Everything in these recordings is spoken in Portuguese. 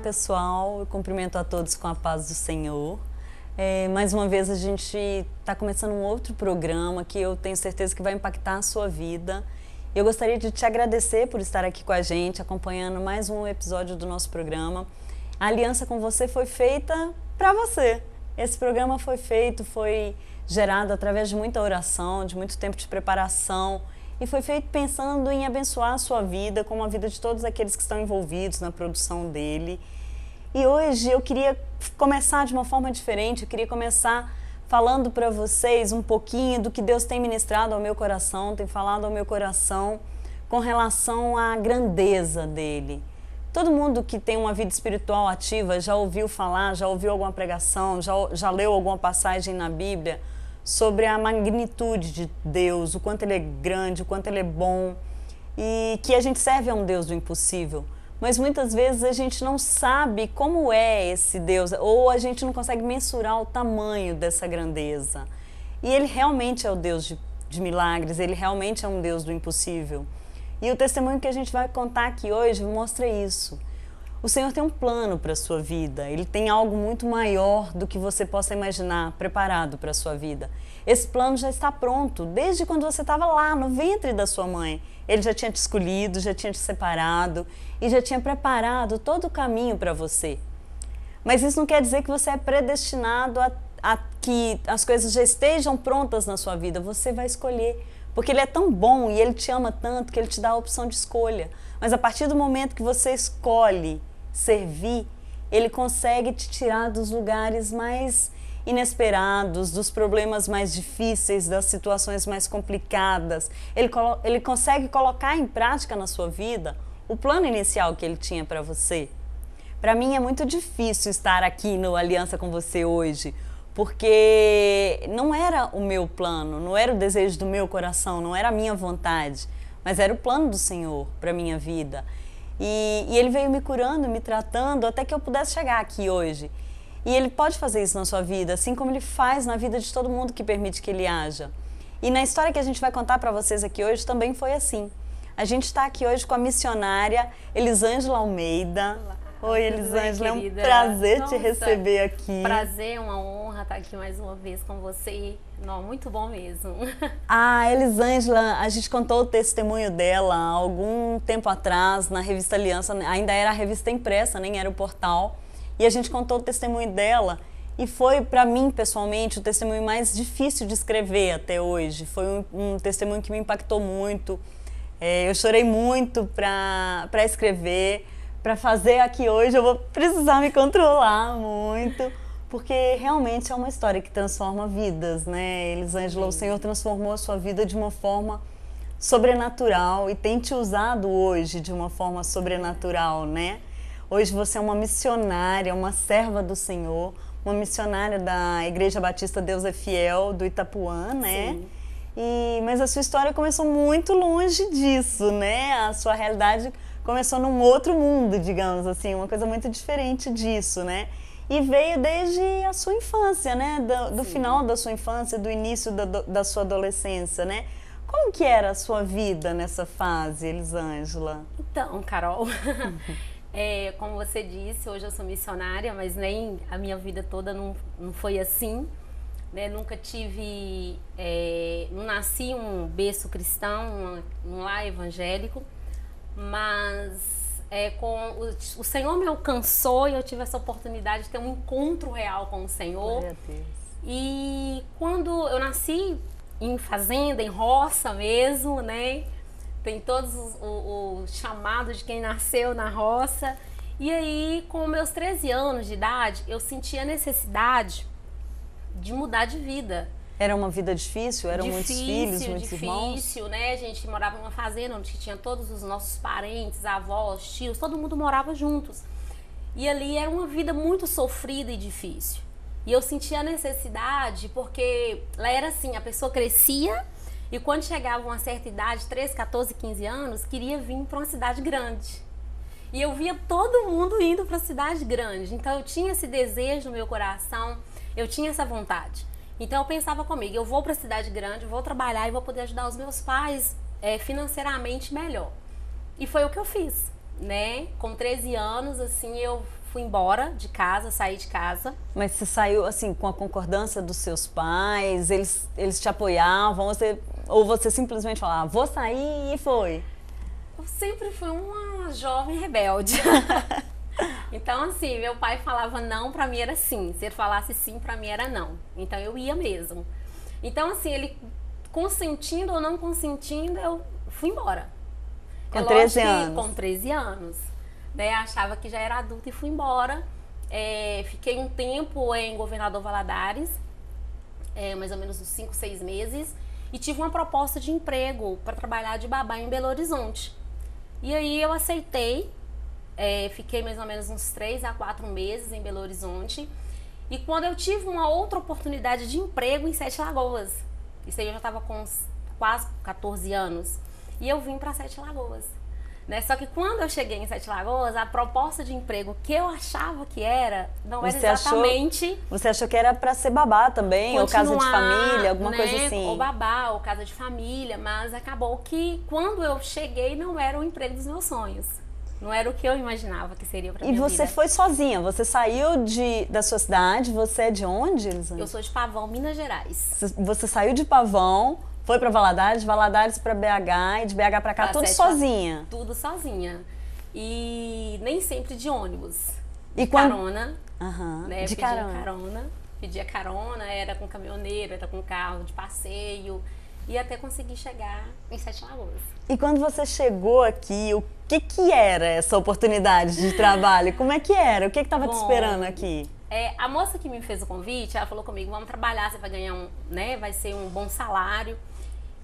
pessoal, eu cumprimento a todos com a paz do Senhor. Mais uma vez a gente está começando um outro programa que eu tenho certeza que vai impactar a sua vida. Eu gostaria de te agradecer por estar aqui com a gente, acompanhando mais um episódio do nosso programa. A aliança com você foi feita para você. Esse programa foi gerado através de muita oração, de muito tempo de preparação, e foi feito pensando em abençoar a sua vida, como a vida de todos aqueles que estão envolvidos na produção dele. E hoje eu queria começar de uma forma diferente, eu queria começar falando para vocês um pouquinho do que Deus tem ministrado ao meu coração, tem falado ao meu coração com relação à grandeza dele. Todo mundo que tem uma vida espiritual ativa já ouviu falar, já ouviu alguma pregação, já leu alguma passagem na Bíblia sobre a magnitude de Deus, o quanto ele é grande, o quanto ele é bom, e que a gente serve a um Deus do impossível. Mas muitas vezes a gente não sabe como é esse Deus, ou a gente não consegue mensurar o tamanho dessa grandeza. E ele realmente é o Deus de milagres, ele realmente é um Deus do impossível. E o testemunho que a gente vai contar aqui hoje mostra isso. O Senhor tem um plano para a sua vida, Ele tem algo muito maior do que você possa imaginar, preparado para a sua vida. Esse plano já está pronto, desde quando você estava lá no ventre da sua mãe. Ele já tinha te escolhido, já tinha te separado e já tinha preparado todo o caminho para você. Mas isso não quer dizer que você é predestinado a que as coisas já estejam prontas na sua vida. Você vai escolher, porque Ele é tão bom e Ele te ama tanto que Ele te dá a opção de escolha. Mas a partir do momento que você escolhe servir, Ele consegue te tirar dos lugares mais inesperados, dos problemas mais difíceis, das situações mais complicadas. Ele consegue colocar em prática na sua vida o plano inicial que Ele tinha para você. Para mim é muito difícil estar aqui no Aliança com você hoje, porque não era o meu plano, não era o desejo do meu coração, não era a minha vontade, mas era o plano do Senhor para a minha vida. E Ele veio me curando, me tratando, até que eu pudesse chegar aqui hoje. E Ele pode fazer isso na sua vida, assim como Ele faz na vida de todo mundo que permite que Ele haja. E na história que a gente vai contar para vocês aqui hoje também foi assim. A gente está aqui hoje com a missionária Elisângela Almeida. Oi, Elisângela, é um prazer te receber aqui. Prazer, uma honra estar aqui mais uma vez com você. Não, muito bom mesmo. A Elisângela, a gente contou o testemunho dela há algum tempo atrás na revista Aliança, ainda era a revista impressa, nem era o portal. E a gente contou o testemunho dela e foi, para mim, pessoalmente, o testemunho mais difícil de escrever até hoje. Foi um testemunho que me impactou muito. Eu chorei muito para escrever. Para fazer aqui hoje eu vou precisar me controlar muito, porque realmente é uma história que transforma vidas, né? Elisângela, o Senhor transformou a sua vida de uma forma sobrenatural e tem te usado hoje de uma forma sobrenatural, né? Hoje você é uma missionária, uma serva do Senhor, uma missionária da Igreja Batista Deus é Fiel, do Itapuã, né? Sim. Mas a sua história começou muito longe disso, né? A sua realidade começou num outro mundo, digamos assim, uma coisa muito diferente disso, né? E veio desde a sua infância, né? Do final da sua infância, do início da sua adolescência, né? Como que era a sua vida nessa fase, Elisângela? Então, Carol, como você disse, hoje eu sou missionária, mas nem a minha vida toda não foi assim, né? Nunca tive, não nasci um berço cristão, um lar evangélico, mas o Senhor me alcançou e eu tive essa oportunidade de ter um encontro real com o Senhor. Glória a Deus. E quando eu nasci em fazenda, em roça mesmo, né? Tem todos os chamados de quem nasceu na roça. E aí, com meus 13 anos de idade, eu senti a necessidade de mudar de vida. Era uma vida difícil? Eram muitos filhos, muitos irmãos? Difícil, né? A gente morava numa fazenda onde tinha todos os nossos parentes, avós, tios, todo mundo morava juntos. E ali era uma vida muito sofrida e difícil. E eu sentia a necessidade, porque lá era assim, a pessoa crescia e quando chegava uma certa idade, 13, 14, 15 anos, queria vir para uma cidade grande. E eu via todo mundo indo para a cidade grande. Então eu tinha esse desejo no meu coração, eu tinha essa vontade. Então eu pensava comigo, eu vou para a cidade grande, vou trabalhar e vou poder ajudar os meus pais financeiramente melhor. E foi o que eu fiz, né? Com 13 anos, assim, eu fui embora de casa, saí de casa. Mas você saiu, assim, com a concordância dos seus pais? Eles te apoiavam? Ou você simplesmente falava, vou sair e foi? Eu sempre fui uma jovem rebelde. Então, assim, meu pai falava não, pra mim era sim. Se ele falasse sim, pra mim era não. Então, eu ia mesmo. Então, assim, ele consentindo ou não consentindo, eu fui embora. Com 13 anos? Com 13 anos. Né? Achava que já era adulta e fui embora. Fiquei um tempo em Governador Valadares, mais ou menos uns 5, 6 meses. E tive uma proposta de emprego para trabalhar de babá em Belo Horizonte. E aí eu aceitei. Fiquei mais ou menos uns 3 a 4 meses em Belo Horizonte. E quando eu tive uma outra oportunidade de emprego em Sete Lagoas, isso aí eu já estava com quase 14 anos, e eu vim para Sete Lagoas. Né? Só que quando eu cheguei em Sete Lagoas, a proposta de emprego que eu achava que era, não era exatamente... Você achou que era para ser babá também, ou casa de família, alguma coisa assim? Ou babá, ou casa de família, mas acabou que quando eu cheguei não era o emprego dos meus sonhos. Não era o que eu imaginava que seria pra minha vida. E você foi sozinha? Você saiu da sua cidade? Você é de onde, Elisane? Eu sou de Pavão, Minas Gerais. Você saiu de Pavão, foi pra Valadares, Valadares pra BH e de BH pra cá, tudo sozinha? Tudo sozinha. E nem sempre de ônibus. E carona. Né? De carona. Pedia carona, era com caminhoneiro, era com carro de passeio. E até conseguir chegar em Sete Lagoas. E quando você chegou aqui, o que era essa oportunidade de trabalho? Como é que era? O que estava te esperando aqui? A moça que me fez o convite, ela falou comigo, vamos trabalhar, você vai ganhar vai ser um bom salário.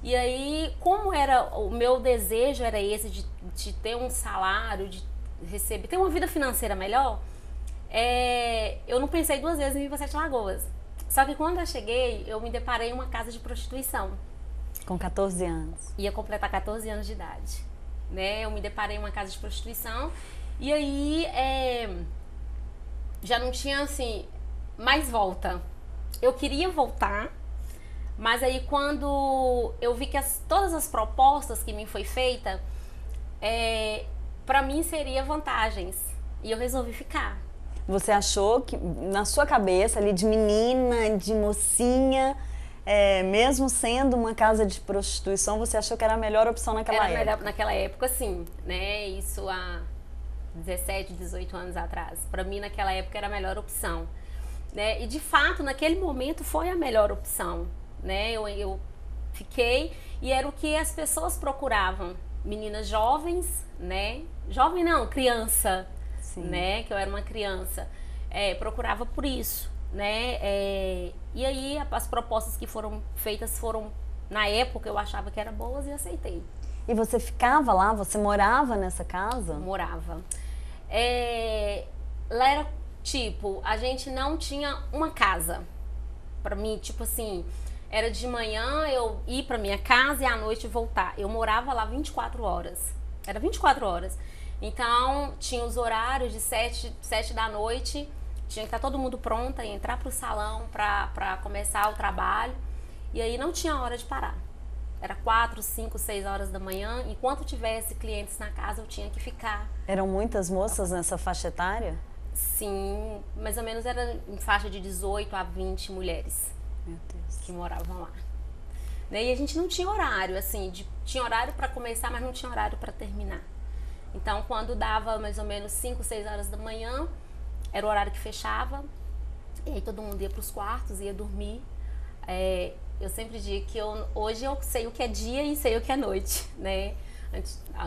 E aí, como era, o meu desejo era esse de ter um salário, de receber, ter uma vida financeira melhor, eu não pensei 2 vezes em vir para Sete Lagoas. Só que quando eu cheguei, eu me deparei em uma casa de prostituição. Com 14 anos. Ia completar 14 anos de idade. Né? Eu me deparei em uma casa de prostituição e aí já não tinha, assim, mais volta. Eu queria voltar, mas aí quando eu vi que todas as propostas que me foi feita, pra mim seria vantagens. E eu resolvi ficar. Você achou que, na sua cabeça ali, de menina, de mocinha... mesmo sendo uma casa de prostituição, você achou que era a melhor opção naquela época? Era naquela época, sim, né? Isso há 17, 18 anos atrás. Para mim, naquela época, era a melhor opção. Né? E, de fato, naquele momento, foi a melhor opção. Né? Eu fiquei e era o que as pessoas procuravam. Meninas jovens, né? Jovem não, criança, né? Que eu era uma criança. Procurava por isso. Né? E aí as propostas que foram feitas foram, na época eu achava que eram boas e aceitei. E você ficava lá? Você morava nessa casa? Morava. Lá era tipo, a gente não tinha uma casa. Pra mim, tipo assim, era de manhã eu ir pra minha casa e à noite voltar. Eu morava lá 24 horas. Era 24 horas. Então tinha os horários de 7 da noite. Tinha que estar todo mundo pronta e entrar para o salão para começar o trabalho. E aí não tinha hora de parar. Era 4, 5, 6 horas da manhã. Enquanto tivesse clientes na casa, eu tinha que ficar. Eram muitas moças nessa faixa etária? Sim, mais ou menos era em faixa de 18 a 20 mulheres. Meu Deus. Que moravam lá. E a gente não tinha horário, assim, tinha horário para começar, mas não tinha horário para terminar. Então, quando dava mais ou menos 5, 6 horas da manhã, era o horário que fechava, e aí todo mundo ia para os quartos, ia dormir. Eu sempre digo que hoje eu sei o que é dia e sei o que é noite, né?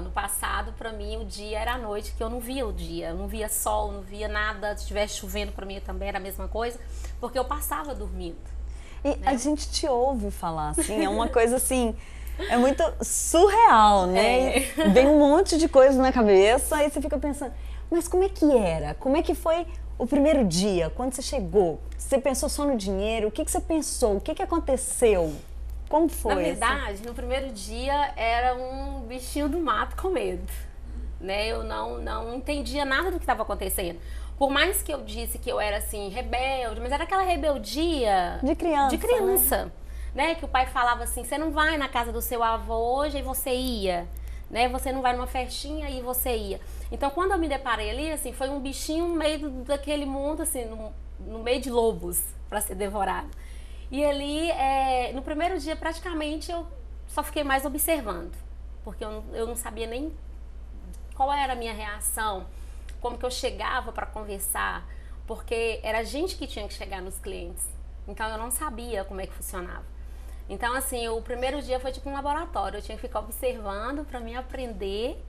No passado, para mim, o dia era a noite, que eu não via o dia, eu não via sol, não via nada. Se estivesse chovendo, para mim também era a mesma coisa, porque eu passava dormindo. E né? A gente te ouve falar, assim, é uma coisa assim... É muito surreal, né? Vem um monte de coisa na cabeça, aí você fica pensando... Mas como é que era? Como é que foi o primeiro dia, quando você chegou? Você pensou só no dinheiro? O que você pensou? O que aconteceu? Como foi? Na verdade, no primeiro dia era um bichinho do mato com medo. Né? Eu não entendia nada do que estava acontecendo. Por mais que eu disse que eu era assim, rebelde, mas era aquela rebeldia... De criança. De criança. Né? Que o pai falava assim, você não vai na casa do seu avô hoje, e você ia. né? Você não vai numa festinha e você ia. Então, quando eu me deparei ali, assim, foi um bichinho no meio daquele mundo, assim, no meio de lobos, para ser devorado. E ali, no primeiro dia, praticamente, eu só fiquei mais observando, porque eu não sabia nem qual era a minha reação, como que eu chegava para conversar, porque era a gente que tinha que chegar nos clientes. Então, eu não sabia como é que funcionava. Então, assim, o primeiro dia foi tipo um laboratório. Eu tinha que ficar observando para me aprender,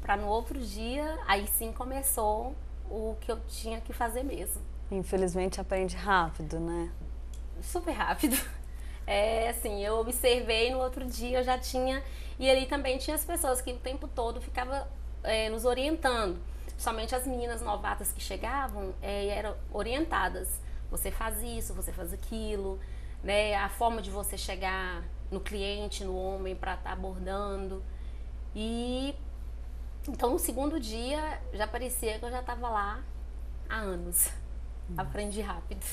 para no outro dia, aí sim começou o que eu tinha que fazer mesmo. Infelizmente, aprende rápido, né? Super rápido. Assim, eu observei, no outro dia eu já tinha... E ali também tinha as pessoas que o tempo todo ficavam nos orientando. Somente as meninas novatas que chegavam eram orientadas. Você faz isso, você faz aquilo... Né, a forma de você chegar no cliente, no homem, para estar abordando. E então no segundo dia já parecia que eu já estava lá há anos. Aprendi rápido.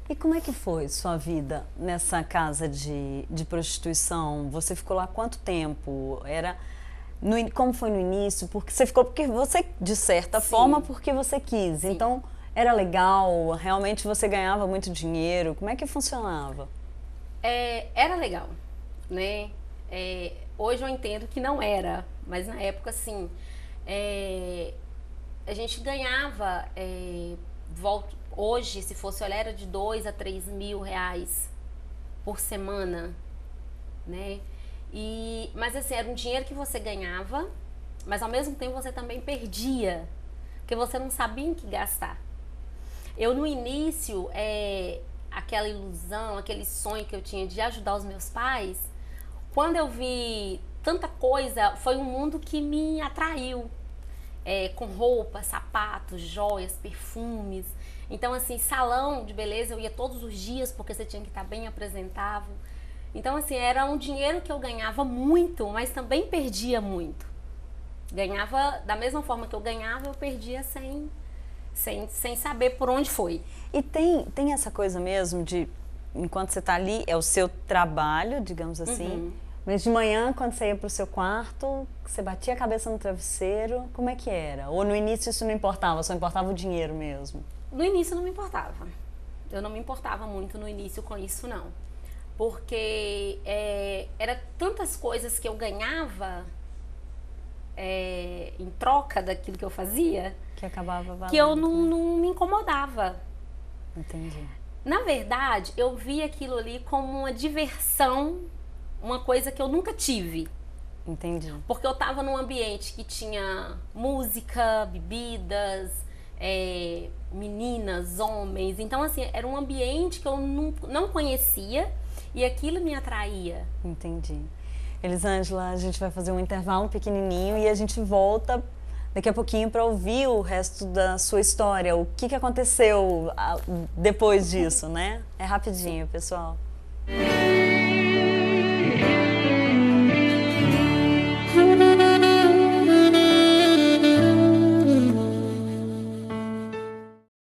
E como é que foi sua vida nessa casa de prostituição? Você ficou lá quanto tempo? Como foi no início? Porque você ficou porque você, de certa forma, porque você quis. Sim. Então, era legal? Realmente você ganhava muito dinheiro? Como é que funcionava? Era legal, né? Hoje eu entendo que não era, mas na época, assim, a gente ganhava, hoje, se fosse olhar, era de 2 a 3 mil reais por semana, né? Mas assim, era um dinheiro que você ganhava, mas ao mesmo tempo você também perdia, porque você não sabia em que gastar. Eu, no início, aquela ilusão, aquele sonho que eu tinha de ajudar os meus pais, quando eu vi tanta coisa, foi um mundo que me atraiu, com roupas, sapatos, joias, perfumes. Então, assim, salão de beleza eu ia todos os dias, porque você tinha que estar bem apresentável. Então, assim, era um dinheiro que eu ganhava muito, mas também perdia muito. Ganhava, da mesma forma que eu ganhava, eu perdia sem saber por onde foi. E tem essa coisa mesmo de, enquanto você está ali, é o seu trabalho, digamos assim, mas de manhã, quando você ia para o seu quarto, você batia a cabeça no travesseiro, como é que era? Ou no início isso não importava, só importava o dinheiro mesmo? No início não me importava. Eu não me importava muito no início com isso, não. Porque era tantas coisas que eu ganhava em troca daquilo que eu fazia, que acabava valendo, que eu não me incomodava. Entendi. Na verdade, eu vi aquilo ali como uma diversão, uma coisa que eu nunca tive. Entendi. Porque eu estava num ambiente que tinha música, bebidas, meninas, homens. Então, assim, era um ambiente que eu não conhecia e aquilo me atraía. Entendi. Elisângela, a gente vai fazer um intervalo pequenininho e a gente volta daqui a pouquinho para ouvir o resto da sua história, o que aconteceu depois disso, né? É rapidinho, pessoal.